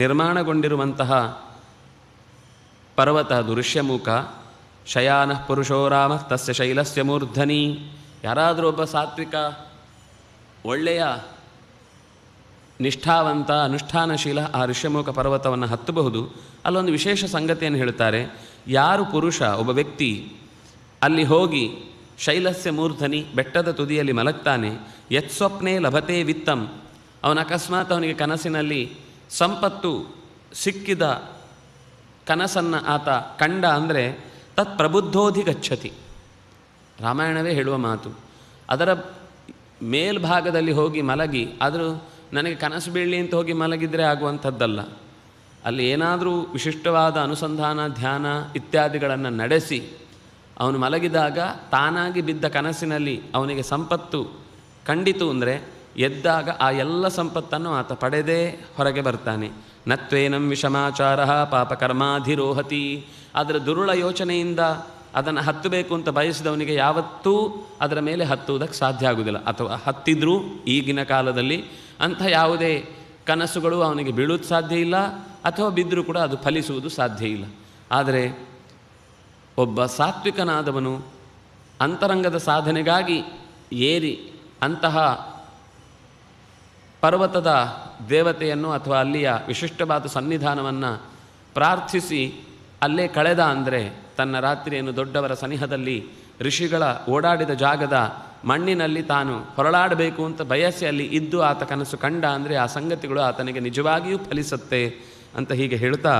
ನಿರ್ಮಾಣಗೊಂಡಿರುವಂತಹ ಪರ್ವತ ಅದು ಋಷ್ಯಮುಖ. ಶಯಾನಃ ಪುರುಷೋ ರಾಮ ತಸ್ಯ ಶೈಲಸ್ಯ ಮೂರ್ಧನಿ. ಯಾರಾದರೂ ಒಬ್ಬ ಸಾತ್ವಿಕ ಒಳ್ಳೆಯ ನಿಷ್ಠಾವಂತ ಅನುಷ್ಠಾನಶೀಲ ಆ ಋಷ್ಯಮುಖ ಪರ್ವತವನ್ನು ಹತ್ತಬಹುದು. ಅಲ್ಲೊಂದು ವಿಶೇಷ ಸಂಗತಿಯನ್ನು ಹೇಳ್ತಾರೆ. ಯಾರು ಪುರುಷ ಒಬ್ಬ ವ್ಯಕ್ತಿ ಅಲ್ಲಿ ಹೋಗಿ ಶೈಲಸ್ಯ ಮೂರ್ಧನಿ ಬೆಟ್ಟದ ತುದಿಯಲ್ಲಿ ಮಲಗ್ತಾನೆ, ಯತ್ಸ್ವಪ್ನೇ ಲಭತೆ ವಿತ್ತಂ, ಅವನ ಅಕಸ್ಮಾತ್ ಅವನಿಗೆ ಕನಸಿನಲ್ಲಿ ಸಂಪತ್ತು ಸಿಕ್ಕಿದ ಕನಸನ್ನು ಆತ ಕಂಡ ಅಂದರೆ ತತ್ ಪ್ರಬುದ್ಧೋಧಿ ಗಚ್ಚತಿ. ರಾಮಾಯಣವೇ ಹೇಳುವ ಮಾತು. ಅದರ ಮೇಲ್ಭಾಗದಲ್ಲಿ ಹೋಗಿ ಮಲಗಿ, ಆದರೂ ನನಗೆ ಕನಸು ಬೀಳಲಿ ಅಂತ ಹೋಗಿ ಮಲಗಿದರೆ ಆಗುವಂಥದ್ದಲ್ಲ. ಅಲ್ಲಿ ಏನಾದರೂ ವಿಶಿಷ್ಟವಾದ ಅನುಸಂಧಾನ ಧ್ಯಾನ ಇತ್ಯಾದಿಗಳನ್ನು ನಡೆಸಿ ಅವನು ಮಲಗಿದಾಗ ತಾನಾಗಿ ಬಿದ್ದ ಕನಸಿನಲ್ಲಿ ಅವನಿಗೆ ಸಂಪತ್ತು ಕಂಡಿತು ಅಂದರೆ ಎದ್ದಾಗ ಆ ಎಲ್ಲ ಸಂಪತ್ತನ್ನು ಆತ ಪಡೆದೇ ಹೊರಗೆ ಬರ್ತಾನೆ. ನತ್ವೇನಂ ವಿಷಮಾಚಾರ ಪಾಪಕರ್ಮಾಧಿರೋಹತಿ. ಅದರ ದುರುಳ ಯೋಚನೆಯಿಂದ ಅದನ್ನು ಹತ್ತಬೇಕು ಅಂತ ಬಯಸಿದವನಿಗೆ ಯಾವತ್ತೂ ಅದರ ಮೇಲೆ ಹತ್ತುವುದಕ್ಕೆ ಸಾಧ್ಯ ಆಗುವುದಿಲ್ಲ. ಅಥವಾ ಹತ್ತಿದ್ರೂ ಈಗಿನ ಕಾಲದಲ್ಲಿ ಅಂಥ ಯಾವುದೇ ಕನಸುಗಳು ಅವನಿಗೆ ಬೀಳುವುದು ಸಾಧ್ಯ ಇಲ್ಲ, ಅಥವಾ ಬಿದ್ದರೂ ಕೂಡ ಅದು ಫಲಿಸುವುದು ಸಾಧ್ಯ ಇಲ್ಲ. ಆದರೆ ಒಬ್ಬ ಸಾತ್ವಿಕನಾದವನು ಅಂತರಂಗದ ಸಾಧನೆಗಾಗಿ ಏರಿ ಅಂತಹ ಪರ್ವತದ ದೇವತೆಯನ್ನು ಅಥವಾ ಅಲ್ಲಿಯ ವಿಶಿಷ್ಟವಾದ ಸನ್ನಿಧಾನವನ್ನು ಪ್ರಾರ್ಥಿಸಿ ಅಲ್ಲೇ ಕಳೆದ ಅಂದರೆ ತನ್ನ ರಾತ್ರಿಯನ್ನು ದೊಡ್ಡವರ ಸನಿಹದಲ್ಲಿ ಋಷಿಗಳ ಓಡಾಡಿದ ಜಾಗದ ಮಣ್ಣಿನಲ್ಲಿ ತಾನು ಹೊರಳಾಡಬೇಕು ಅಂತ ಬಯಸಿ ಅಲ್ಲಿ ಇದ್ದು ಆತ ಕನಸು ಕಂಡ ಅಂದರೆ ಆ ಸಂಗತಿಗಳು ಆತನಿಗೆ ನಿಜವಾಗಿಯೂ ಫಲಿಸುತ್ತೆ ಅಂತ ಹೀಗೆ ಹೇಳ್ತಾ